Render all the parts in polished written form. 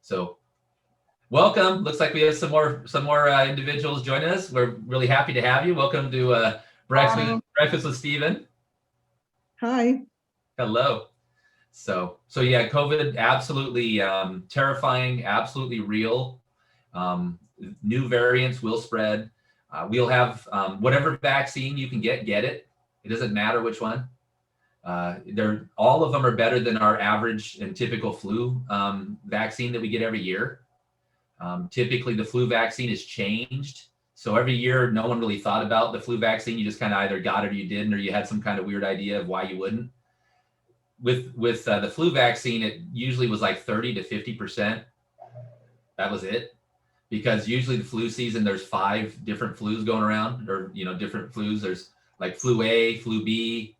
So welcome. Looks like we have some more individuals joining us. We're really happy to have you. Welcome to Breakfast with Stephen. Hi. Hello. So yeah, COVID, absolutely terrifying, absolutely real. New variants will spread. We'll have whatever vaccine you can get it. It doesn't matter which one. All of them are better than our average and typical flu vaccine that we get every year. Typically, the flu vaccine is changed. So every year, no one really thought about the flu vaccine. You just kind of either got it or you didn't, or you had some kind of weird idea of why you wouldn't. With the flu vaccine, it usually was like 30 to 50%. That was it. Because usually the flu season, there's 5 different flus going around, or different flus. There's like flu A, flu B,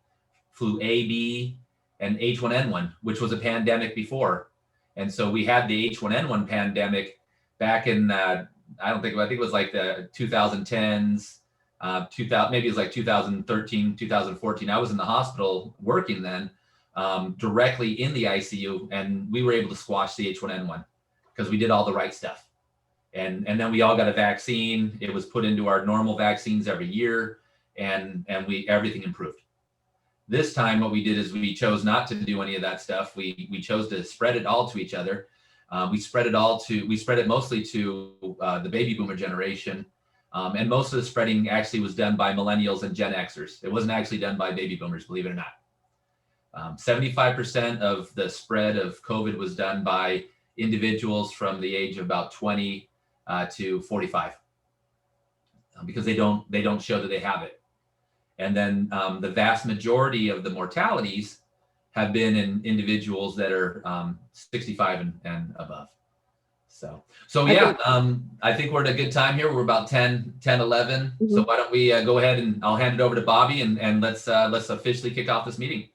flu AB, and H1N1, which was a pandemic before. And so we had the H1N1 pandemic back in I think it was like the 2010s, maybe it was like 2013, 2014. I was in the hospital working then, directly in the ICU, and we were able to squash the H1N1 because we did all the right stuff. And then we all got a vaccine. It was put into our normal vaccines every year, and everything improved. This time, what we did is we chose not to do any of that stuff. We chose to spread it all to each other. We spread it mostly to the baby boomer generation. And most of the spreading actually was done by millennials and Gen Xers. It wasn't actually done by baby boomers, believe it or not. 75% of the spread of COVID was done by individuals from the age of about 20 to 45, because they don't show that they have it. And then the vast majority of the mortalities have been in individuals that are 65 and above. So yeah, I think we're at a good time here. We're about 10, 11. Mm-hmm. So why don't we go ahead, and I'll hand it over to Bobby, and let's officially kick off this meeting.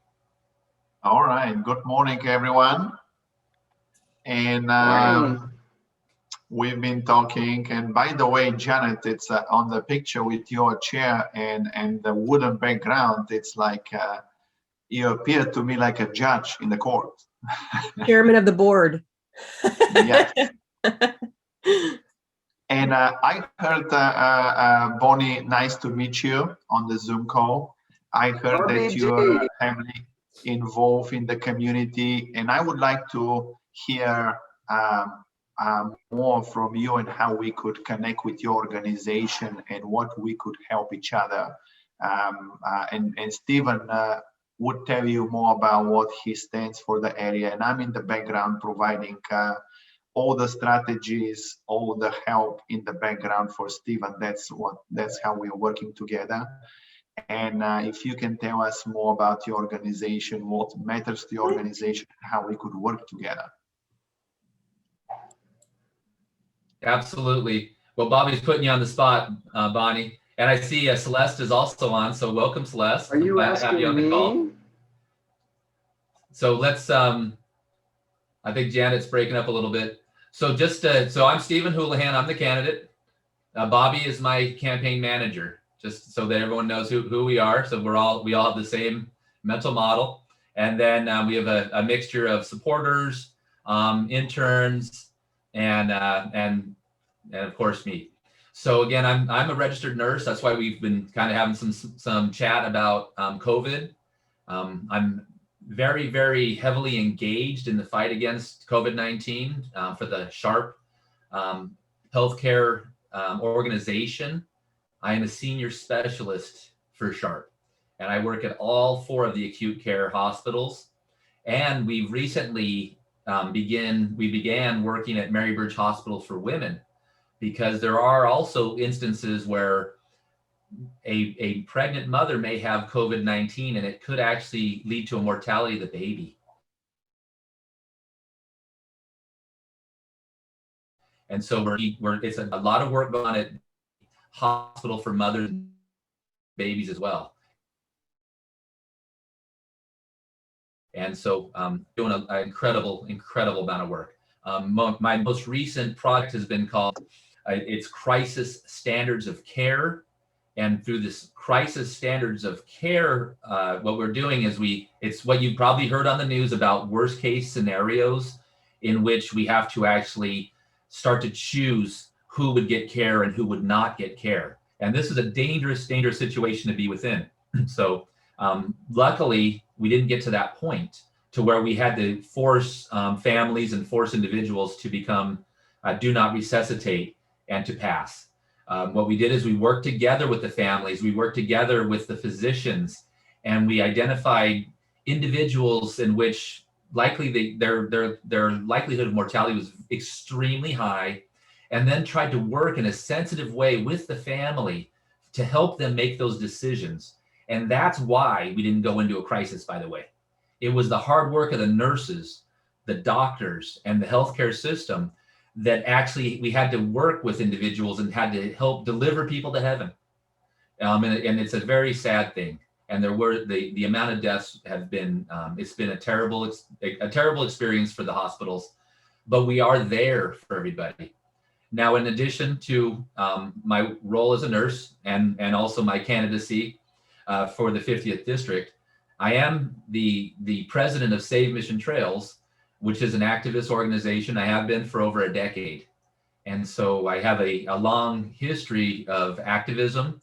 All right. Good morning, everyone. And we've been talking, and by the way, Janet, it's on the picture with your chair and the wooden background. It's like you appear to me like a judge in the court. Chairman of the board. Yes. And I heard, Bonnie, nice to meet you on the Zoom call. I heard that you are heavily involved in the community, and I would like to hear more from you and how we could connect with your organization and what we could help each other. And Stephen would tell you more about what he stands for the area, and I'm in the background providing all the strategies, all the help in the background for Stephen. That's how we're working together. And if you can tell us more about your organization, what matters to your organization, how we could work together. Absolutely. Well, Bobby's putting you on the spot, Bonnie. And I see Celeste is also on. So welcome, Celeste. Are you asking you on the me? call. So let's, I think Janet's breaking up a little bit. So so I'm Stephen Houlahan. I'm the candidate. Bobby is my campaign manager, just so that everyone knows who we are. So we all have the same mental model. And then we have a mixture of supporters, interns, and of course me. So again, I'm a registered nurse. That's why we've been kind of having some chat about COVID. I'm very, very heavily engaged in the fight against COVID-19 for the SHARP healthcare organization. I am a senior specialist for SHARP, and I work at all 4 of the acute care hospitals. And we recently began working at Marybridge Hospital for Women, because there are also instances where a pregnant mother may have COVID-19, and it could actually lead to a mortality of the baby. And so it's a lot of work going on at hospital for mothers and babies as well. And so doing an incredible amount of work. My most recent project has been called, it's Crisis Standards of Care. And through this Crisis Standards of Care, what we're doing is it's what you've probably heard on the news about worst case scenarios in which we have to actually start to choose who would get care and who would not get care. And this is a dangerous, dangerous situation to be within. So luckily, we didn't get to that point to where we had to force families and force individuals to become do not resuscitate and to pass. What we did is we worked together with the families, we worked together with the physicians, and we identified individuals in which likely their likelihood of mortality was extremely high, and then tried to work in a sensitive way with the family to help them make those decisions. And that's why we didn't go into a crisis, by the way. It was the hard work of the nurses, the doctors, and the healthcare system that actually we had to work with individuals and had to help deliver people to heaven. And it's a very sad thing. And there were the amount of deaths have been, it's been a terrible experience for the hospitals, but we are there for everybody. Now, in addition to my role as a nurse and also my candidacy for the 50th district, I am the president of Save Mission Trails, which is an activist organization. I have been for over a decade. And so I have a long history of activism.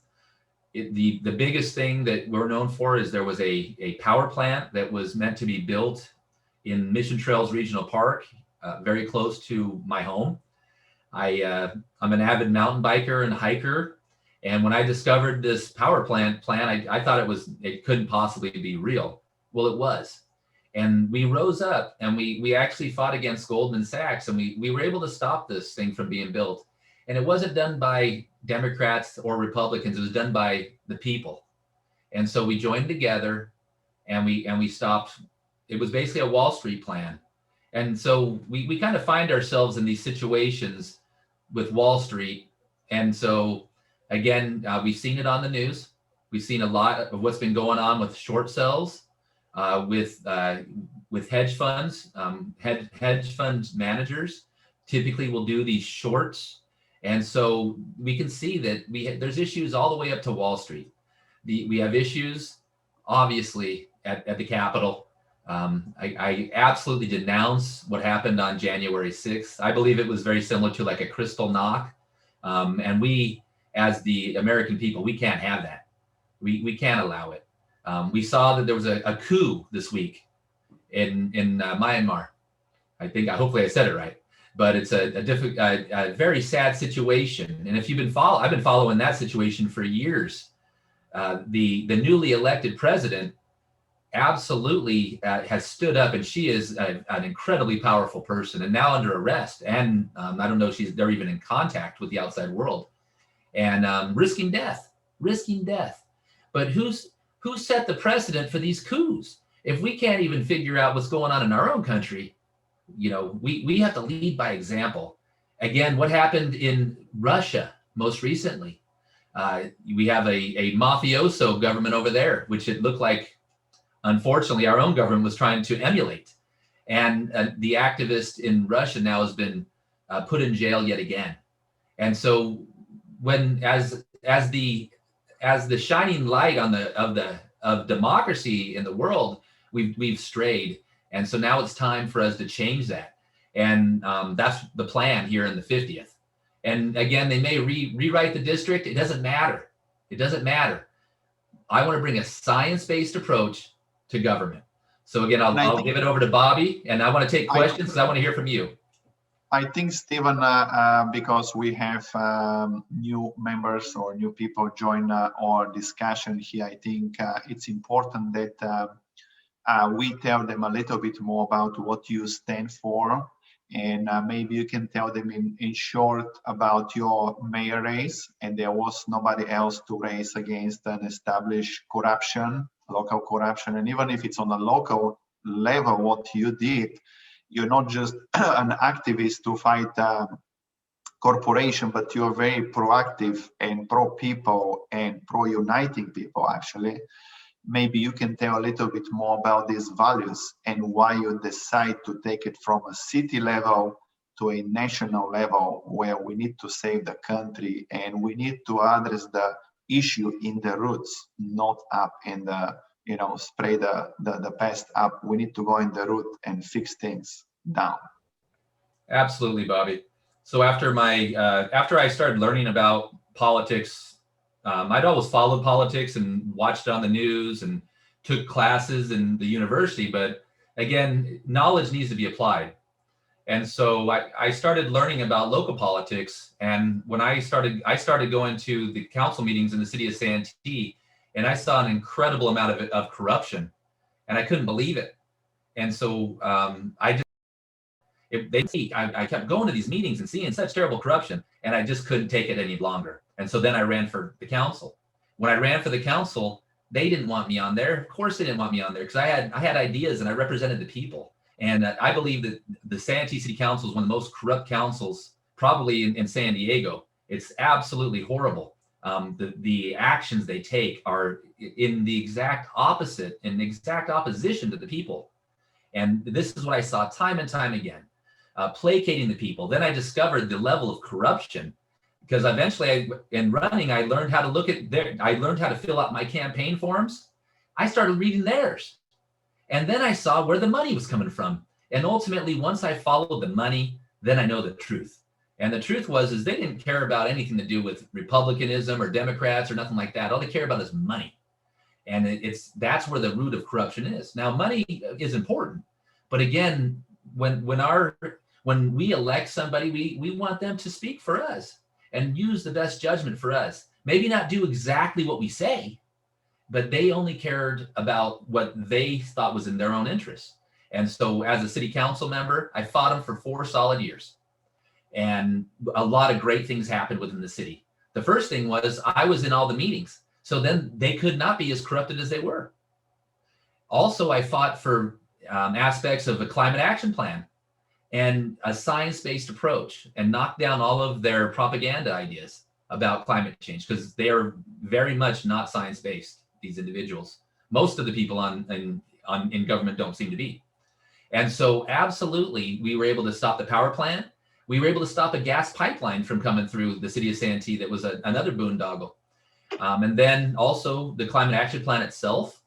The biggest thing that we're known for is there was a power plant that was meant to be built in Mission Trails Regional Park, very close to my home. I'm an avid mountain biker and hiker. And when I discovered this power plant plan, I thought it couldn't possibly be real. Well, it was. And we rose up and we actually fought against Goldman Sachs, and we were able to stop this thing from being built. And it wasn't done by Democrats or Republicans, it was done by the people. And so we joined together and we stopped. It was basically a Wall Street plan. And so we kind of find ourselves in these situations with Wall Street. And so again, we've seen it on the news. We've seen a lot of what's been going on with short sells, with hedge funds. Hedge fund managers typically will do these shorts. And so we can see that there's issues all the way up to Wall Street. We have issues, obviously, at the Capitol. I absolutely denounce what happened on January 6th. I believe it was very similar to like a crystal knock. And we, as the American people, we can't have that. We can't allow it. We saw that there was a coup this week in Myanmar. Hopefully I said it right. But it's a very sad situation. And if you've been I've been following that situation for years. The newly elected president absolutely has stood up, and she is an incredibly powerful person and now under arrest. And I don't know if they're even in contact with the outside world, and risking death. But who set the precedent for these coups? If we can't even figure out what's going on in our own country, we have to lead by example. Again, what happened in Russia most recently? We have a mafioso government over there, which it looked like, unfortunately, our own government was trying to emulate. And the activist in Russia now has been put in jail yet again. And so as the shining light of democracy in the world, we've strayed. And so now it's time for us to change that. And that's the plan here in the 50th. And again, they may rewrite the district. It doesn't matter. I want to bring a science-based approach to government. So again, I'll give it over to Bobby, and I want to take questions because I want to hear from you. I think, Stephen, because we have new members or new people join our discussion here, I think it's important that we tell them a little bit more about what you stand for, and maybe you can tell them in short about your mayor race. And there was nobody else to race against an established corruption, local corruption. And even if it's on a local level, what you did, you're not just an activist to fight corporation, but you're very proactive and pro-people and pro-uniting people, actually. Maybe you can tell a little bit more about these values and why you decide to take it from a city level to a national level, where we need to save the country and we need to address the issue in the roots, not up in the, spray the pest up. We need to go in the root and fix things down. Absolutely, Bobby. So after I started learning about politics, I'd always followed politics and watched it on the news and took classes in the university. But again, knowledge needs to be applied. And so I started learning about local politics. And when I started going to the council meetings in the city of Santee, and I saw an incredible amount of corruption, and I couldn't believe it. And so I kept going to these meetings and seeing such terrible corruption, and I just couldn't take it any longer. And so then I ran for the council. When I ran for the council, they didn't want me on there. Of course, they didn't want me on there because I had ideas and I represented the people. And I believe that the Santee City Council is one of the most corrupt councils probably in San Diego. It's absolutely horrible. The actions they take are in the exact opposite, in exact opposition to the people. And this is what I saw time and time again, placating the people. Then I discovered the level of corruption because eventually in running, I learned how to I learned how to fill out my campaign forms. I started reading theirs. And then I saw where the money was coming from. And ultimately, once I followed the money, then I know the truth. And the truth is they didn't care about anything to do with Republicanism or Democrats or nothing like that. All they care about is money. And that's where the root of corruption is. Now, money is important. But again, when we elect somebody, we want them to speak for us and use the best judgment for us. Maybe not do exactly what we say, but they only cared about what they thought was in their own interest. And so as a city council member, I fought them for 4 solid years. And a lot of great things happened within the city. The first thing was I was in all the meetings. So then they could not be as corrupted as they were. Also, I fought for aspects of a climate action plan and a science-based approach and knocked down all of their propaganda ideas about climate change because they are very much not science-based. These individuals, most of the people in government don't seem to be. And so absolutely, we were able to stop the power plant. We were able to stop a gas pipeline from coming through the city of Santee that was another boondoggle. And then also the climate action plan itself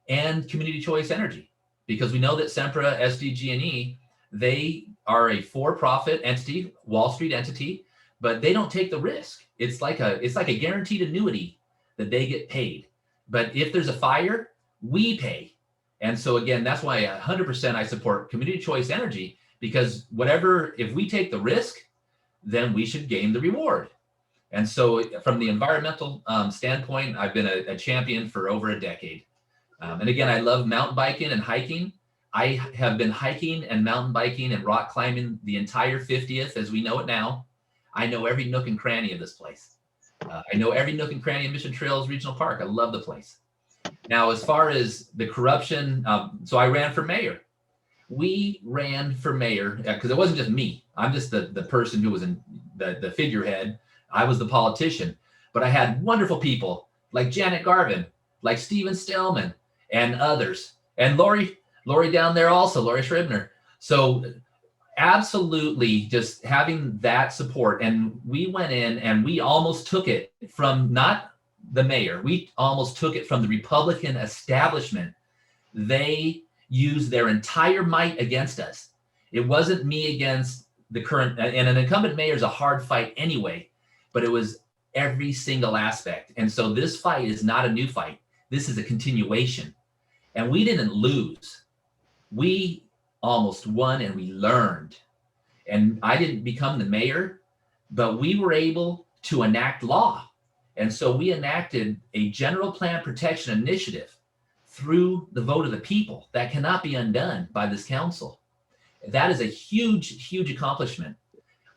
and community choice energy, because we know that Sempra, SDG&E, they are a for-profit entity, Wall Street entity, but they don't take the risk. It's like a guaranteed annuity that they get paid. But if there's a fire, we pay. And so again, that's why 100% I support community choice energy, because if we take the risk, then we should gain the reward. And so from the environmental standpoint, I've been a champion for over a decade. And again, I love mountain biking and hiking. I have been hiking and mountain biking and rock climbing the entire 50th as we know it now. I know every nook and cranny of this place. I know every nook and cranny of Mission Trails Regional Park. I love the place. Now, as far as the corruption, so I ran for mayor. We ran for mayor because it wasn't just me. I'm just the person who was in the figurehead. I was the politician, but I had wonderful people like Janet Garvin, like Stephen Stillman, and others, and Lori down there also, Lori Shribner. So absolutely just having that support. And we went in and we almost took it from not the mayor. We almost took it from the Republican establishment. They used their entire might against us. It wasn't me against the current, and an incumbent mayor is a hard fight anyway, but it was every single aspect. And so this fight is not a new fight. This is a continuation. And we didn't lose. We almost won and we learned. And I didn't become the mayor, but we were able to enact law. And so we enacted a general plan protection initiative through the vote of the people that cannot be undone by this council. That is a huge, huge accomplishment.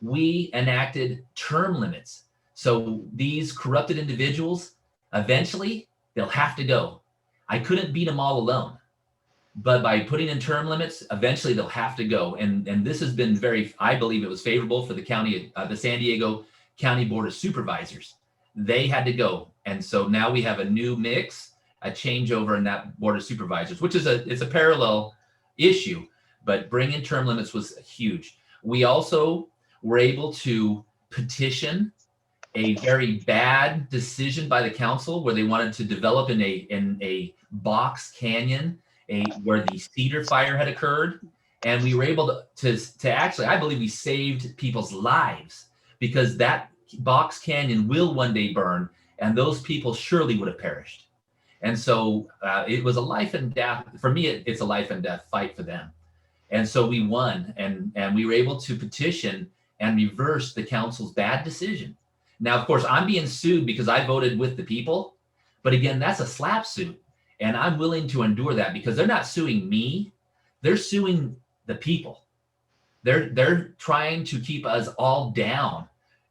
We enacted term limits. So these corrupted individuals, eventually they'll have to go. I couldn't beat them all alone. But by putting in term limits, eventually they'll have to go. And this has been I believe it was favorable for the county, the San Diego County Board of Supervisors. They had to go. And so now we have a new mix, a changeover in that Board of Supervisors, which is it's a parallel issue, but bringing term limits was huge. We also were able to petition a very bad decision by the council where they wanted to develop in a box canyon, where the Cedar fire had occurred. And we were able to actually, I believe we saved people's lives, because that box canyon will one day burn, and those people surely would have perished. And so it was a life and death. For me, it's a life and death fight for them. And so we won, and we were able to petition and reverse the council's bad decision. Now, of course, I'm being sued because I voted with the people. But again, that's a slap suit. And I'm willing to endure that, because they're not suing me. They're suing the people. They're trying to keep us all down,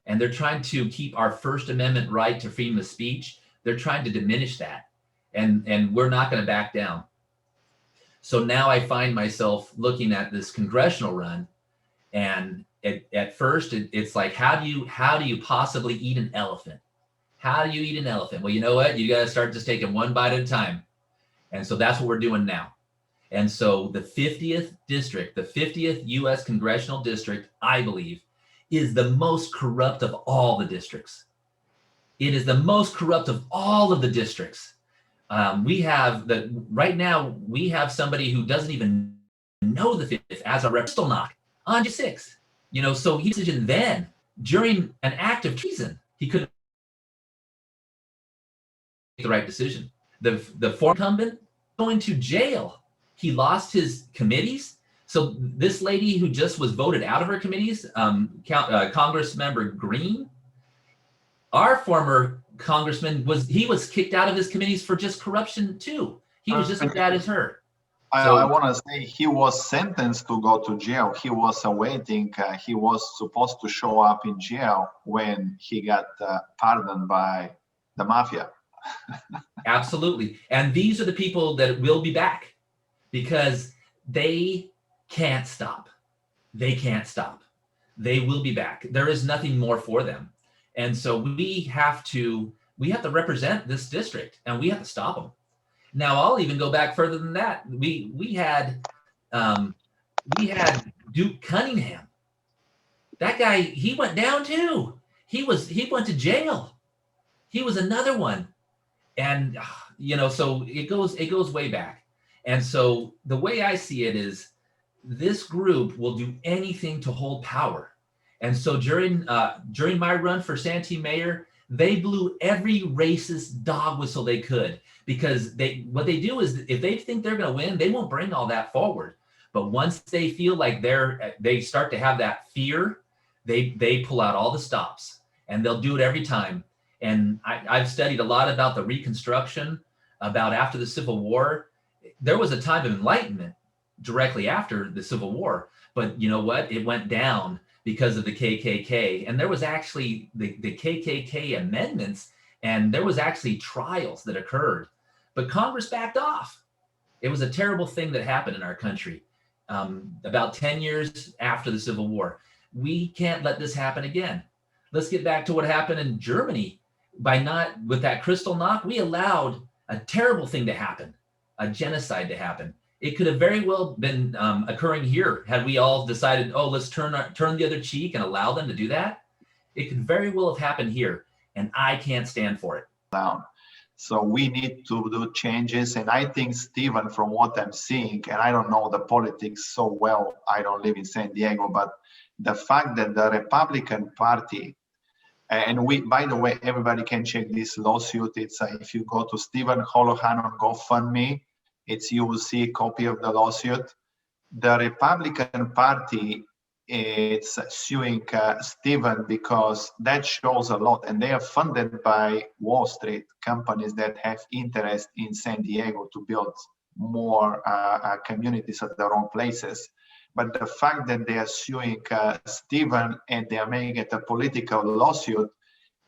and they're trying to keep our First Amendment right to freedom of speech. They're trying to diminish that, and we're not going to back down. So now I find myself looking at this congressional run, and at first it's like, how do you possibly eat an elephant? How do you eat an elephant? Well, you know what? You got to start just taking one bite at a time. And so that's what we're doing now. And so the 50th district, the 50th U.S. congressional district, I believe, is the most corrupt of all the districts. It is the most corrupt of all of the districts. Right now, we have somebody who doesn't even know the 50th as a pistol knock on J 6. So he decision then, during an act of treason, he could make the right decision. The former incumbent going to jail. He lost his committees. So this lady who just was voted out of her committees, Congressmember Green, our former congressman was kicked out of his committees for just corruption too. He was just as bad as her. I want to say he was sentenced to go to jail. He was awaiting. He was supposed to show up in jail when he got pardoned by the mafia. Absolutely. And these are the people that will be back, because they can't stop. They can't stop. They will be back. There is nothing more for them. And so we have to represent this district, and we have to stop them. Now, I'll even go back further than that. We had Duke Cunningham. That guy, he went down too. He went to jail. He was another one. And so it goes way back. And so the way I see it is, this group will do anything to hold power. And so during my run for Santee mayor, they blew every racist dog whistle they could, because what they do is, if they think they're going to win, they won't bring all that forward. But once they feel like they start to have that fear, they pull out all the stops, and they'll do it every time. And I've studied a lot about the Reconstruction, about after the Civil War. There was a time of enlightenment directly after the Civil War, but you know what? It went down because of the KKK. And there was actually the KKK amendments, and there was actually trials that occurred, but Congress backed off. It was a terrible thing that happened in our country about 10 years after the Civil War. We can't let this happen again. Let's get back to what happened in Germany. With that crystal knock, we allowed a terrible thing to happen, a genocide to happen. It could have very well been occurring here had we all decided, let's turn the other cheek and allow them to do that. It could very well have happened here, and I can't stand for it. So we need to do changes. And I think, Stephen, from what I'm seeing, and I don't know the politics so well, I don't live in San Diego, but the fact that the Republican Party, and by the way, everybody can check this lawsuit. It's if you go to Stephen Houlahan on GoFundMe, you will see a copy of the lawsuit. The Republican Party is suing Stephen because that shows a lot, and they are funded by Wall Street companies that have interest in San Diego to build more communities at their own places. But the fact that they are suing Stephen and they are making it a political lawsuit,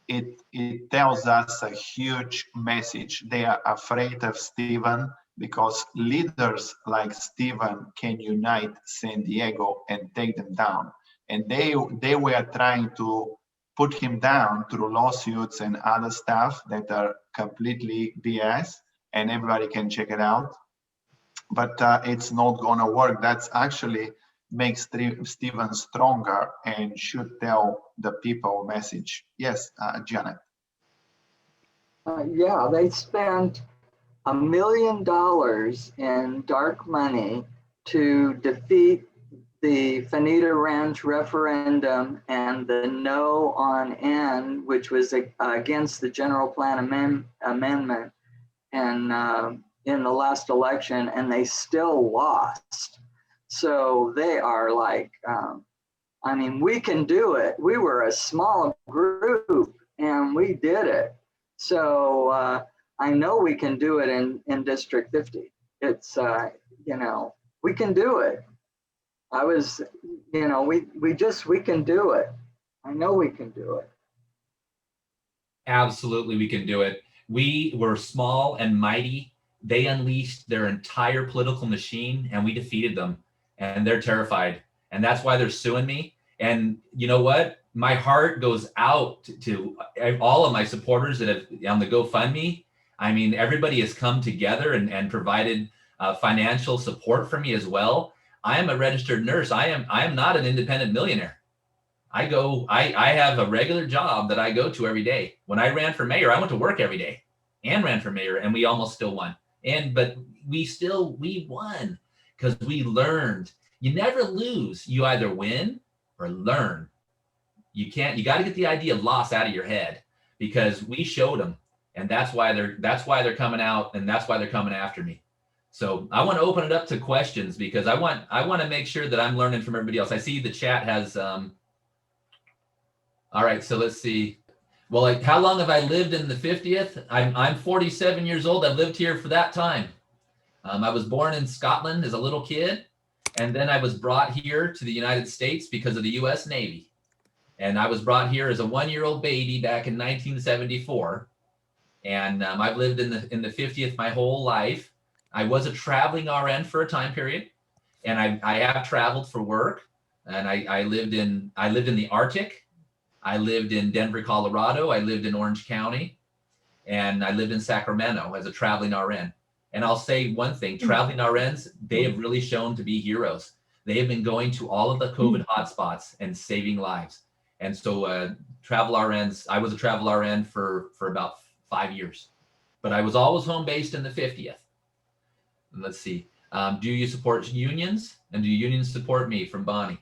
it tells us a huge message. They are afraid of Stephen, because leaders like Stephen can unite San Diego and take them down. And they were trying to put him down through lawsuits and other stuff that are completely BS, and everybody can check it out. But it's not going to work. That's actually makes Stephen stronger and should tell the people message. Yes, Janet. Yeah, they spent $1 million in dark money to defeat the Fanita Ranch referendum and the no on N, which was against the general plan amendment, and in the last election, and they still lost. So they are like, I mean, we can do it. We were a small group and we did it. So I know we can do it in District 50. It's, you know, we can do it. I was, you know, we can do it. I know we can do it. Absolutely, we can do it. We were small and mighty. They unleashed their entire political machine and we defeated them, and they're terrified. And that's why they're suing me. And you know what? My heart goes out to all of my supporters that have on the GoFundMe. I mean, everybody has come together and provided financial support for me as well. I am a registered nurse. I am not an independent millionaire. I have a regular job that I go to every day. When I ran for mayor, I went to work every day and ran for mayor, and we almost still won. But we won because we learned. You never lose. You either win or learn. You got to get the idea of loss out of your head, because we showed them, and that's why they're coming out, and that's why they're coming after me. So I want to open it up to questions, because I want to make sure that I'm learning from everybody else. I see the chat has, all right, so let's see. Well, like, how long have I lived in the 50th? I'm 47 years old. I've lived here for that time. I was born in Scotland as a little kid, and then I was brought here to the United States because of the U.S. Navy. And I was brought here as a 1-year-old baby back in 1974. And I've lived in the 50th my whole life. I was a traveling RN for a time period, and I have traveled for work. And I lived in the Arctic. I lived in Denver, Colorado. I lived in Orange County, and I lived in Sacramento as a traveling RN. And I'll say one thing, traveling RNs, they have really shown to be heroes. They have been going to all of the COVID hotspots and saving lives. And so travel RNs, I was a travel RN for about 5 years, but I was always home based in the 50th. And let's see, do you support unions? And do unions support me? From Bonnie.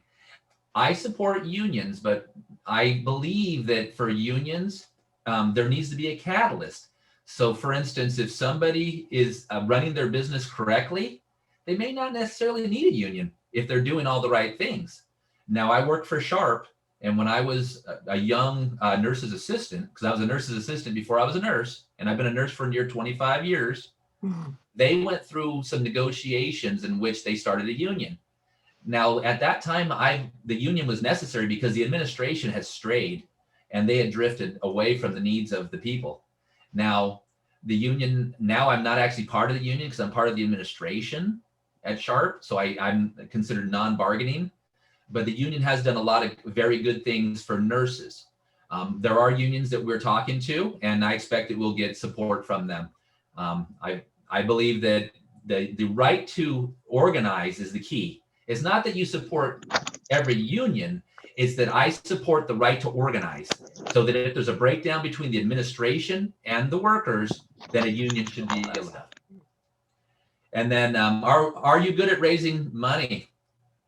I support unions, but I believe that for unions, there needs to be a catalyst. So for instance, if somebody is running their business correctly, they may not necessarily need a union if they're doing all the right things. Now, I work for Sharp, and when I was a young nurse's assistant, because I was a nurse's assistant before I was a nurse, and I've been a nurse for near 25 years, they went through some negotiations in which they started a union. Now, at that time, the union was necessary because the administration had strayed and they had drifted away from the needs of the people. Now, the union, now I'm not actually part of the union because I'm part of the administration at Sharp. So I'm considered non-bargaining, but the union has done a lot of very good things for nurses. There are unions that we're talking to, and I expect that we'll get support from them. I believe that the right to organize is the key. It's not that you support every union, it's that I support the right to organize, so that if there's a breakdown between the administration and the workers, then a union should be able to. And then are you good at raising money?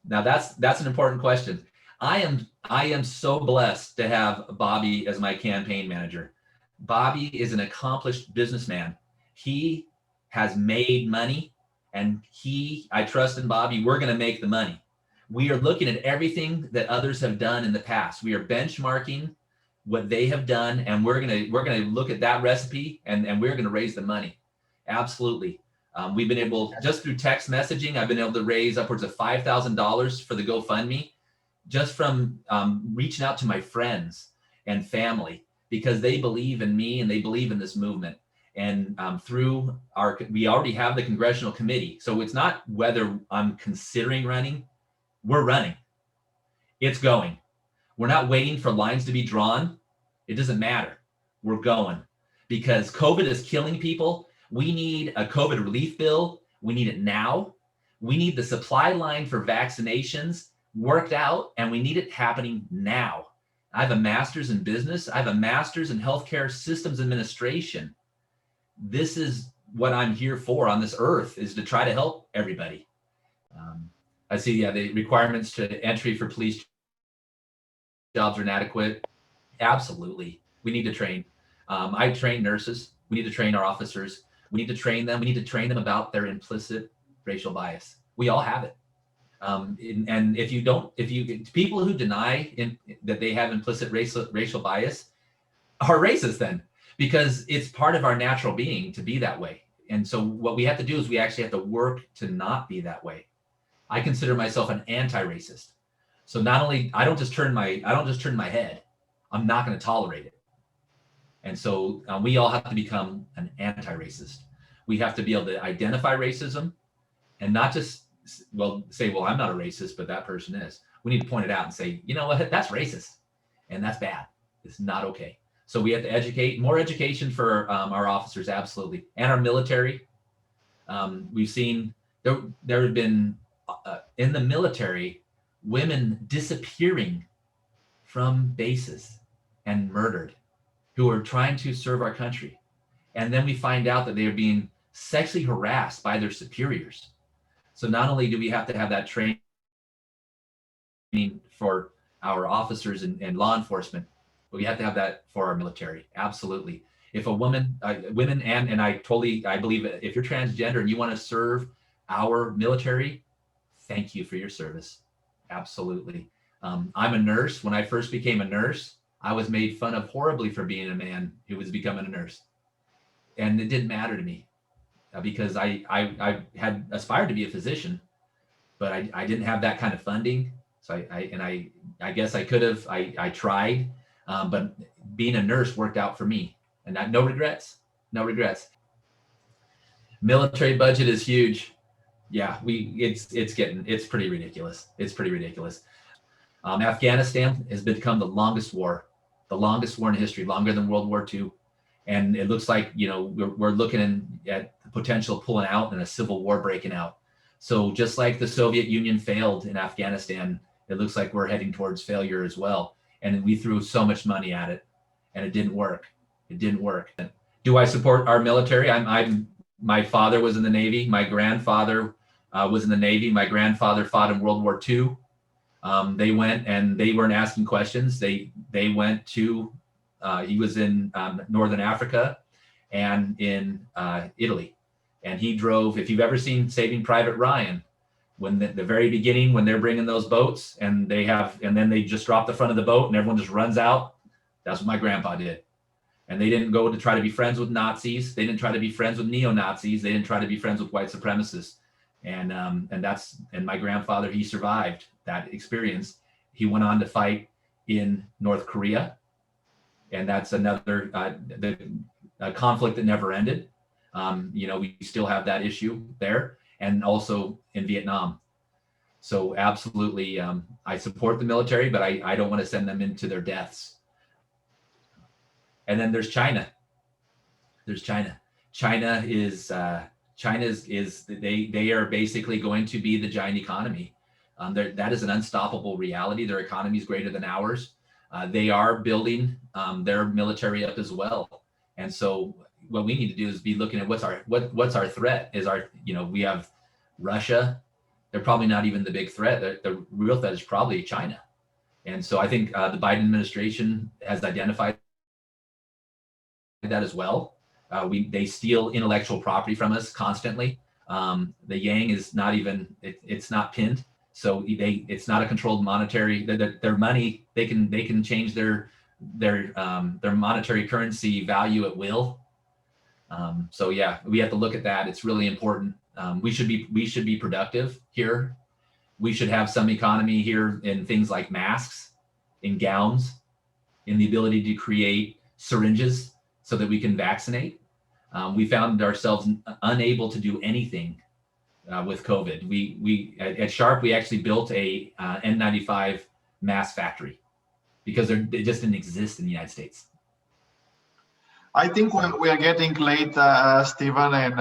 Now that's an important question. I am so blessed to have Bobby as my campaign manager. Bobby is an accomplished businessman. He has made money, and I trust in Bobby. We're going to make the money. We are looking at everything that others have done in the past. We are benchmarking what they have done, and we're going to look at that recipe, and we're going to raise the money. Absolutely. We've been able, just through text messaging, I've been able to raise upwards of $5,000 for the GoFundMe, just from reaching out to my friends and family, because they believe in me and they believe in this movement. And we already have the congressional committee. So it's not whether I'm considering running, we're running. It's going. We're not waiting for lines to be drawn. It doesn't matter. We're going, because COVID is killing people. We need a COVID relief bill. We need it now. We need the supply line for vaccinations worked out, and we need it happening now. I have a master's in business. I have a master's in healthcare systems administration. This is what I'm here for on this earth, is to try to help everybody. I see, yeah, the requirements to entry for police jobs are inadequate. Absolutely. We need to train. I train nurses. We need to train our officers. We need to train them. We need to train them about their implicit racial bias. We all have it. And if you don't, people who deny that they have implicit racial bias are racist then, because it's part of our natural being to be that way. And so what we have to do is we actually have to work to not be that way. I consider myself an anti-racist. So not only, I don't just turn my head, I'm not going to tolerate it. And so we all have to become an anti-racist. We have to be able to identify racism and not just, say, well, I'm not a racist, but that person is. We need to point it out and say, you know what, that's racist and that's bad. It's not okay. So we have to educate, more education for our officers, absolutely. And our military. We've seen, there have been, in the military, women disappearing from bases and murdered who are trying to serve our country. And then we find out that they are being sexually harassed by their superiors. So not only do we have to have that training for our officers and law enforcement, but we have to have that for our military. Absolutely. If a woman, women, and I believe if you're transgender and you want to serve our military, thank you for your service. Absolutely. I'm a nurse. When I first became a nurse, I was made fun of horribly for being a man who was becoming a nurse. And it didn't matter to me because I had aspired to be a physician, but I didn't have that kind of funding. So I guess I could have, I tried, but being a nurse worked out for me, and no regrets. Military budget is huge. Yeah, it's pretty ridiculous. Afghanistan has become the longest war in history, longer than World War II. And it looks like, we're looking at the potential of pulling out and a civil war breaking out. So just like the Soviet Union failed in Afghanistan, it looks like we're heading towards failure as well. And we threw so much money at it and it didn't work. Do I support our military? My father was in the Navy. My grandfather was in the Navy. My grandfather fought in World War II. They went and they weren't asking questions. They went to, he was in Northern Africa and in Italy. And he drove, if you've ever seen Saving Private Ryan, when the very beginning, when they're bringing those boats and then they just drop the front of the boat and everyone just runs out. That's what my grandpa did. And they didn't go to try to be friends with Nazis. They didn't try to be friends with neo-Nazis. They didn't try to be friends with white supremacists. And my grandfather, he survived that experience. He went on to fight in North Korea. And that's another conflict that never ended. We still have that issue there, and also in Vietnam. So absolutely, I support the military, but I don't want to send them into their deaths. And then there's China. China is they are basically going to be the giant economy. That is an unstoppable reality. Their economy is greater than ours. They are building their military up as well. And so what we need to do is be looking at what's our threat. We have Russia. They're probably not even the big threat. The real threat is probably China. And so I think the Biden administration has identified that as well. They steal intellectual property from us constantly. The yang is not even, it's not pinned. So it's not a controlled monetary, their money, they can change their monetary currency value at will. So yeah, we have to look at that. It's really important. We should be productive here. We should have some economy here in things like masks, in gowns, in the ability to create syringes so that we can vaccinate. We found ourselves unable to do anything with COVID. We at Sharp, we actually built a N95 mask factory because it just didn't exist in the United States. I think we are getting late, Stephen, and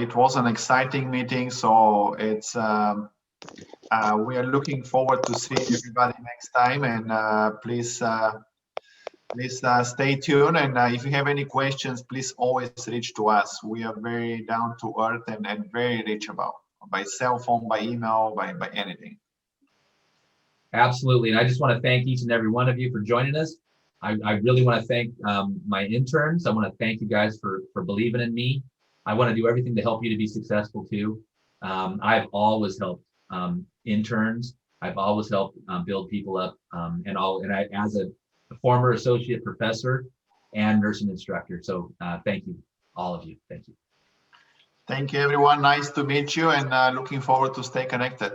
it was an exciting meeting. So it's we are looking forward to seeing everybody next time. And please stay tuned. And if you have any questions, please always reach to us. We are very down to earth and very reachable. by cell phone, by email, by anything. Absolutely. And I just want to thank each and every one of you for joining us. I really want to thank my interns. I want to thank you guys for believing in me. I want to do everything to help you to be successful too. I've always helped interns. I've always helped build people up, and I, as a former associate professor and nursing instructor. So thank you, all of you. Thank you. Thank you, everyone. Nice to meet you, and looking forward to stay connected.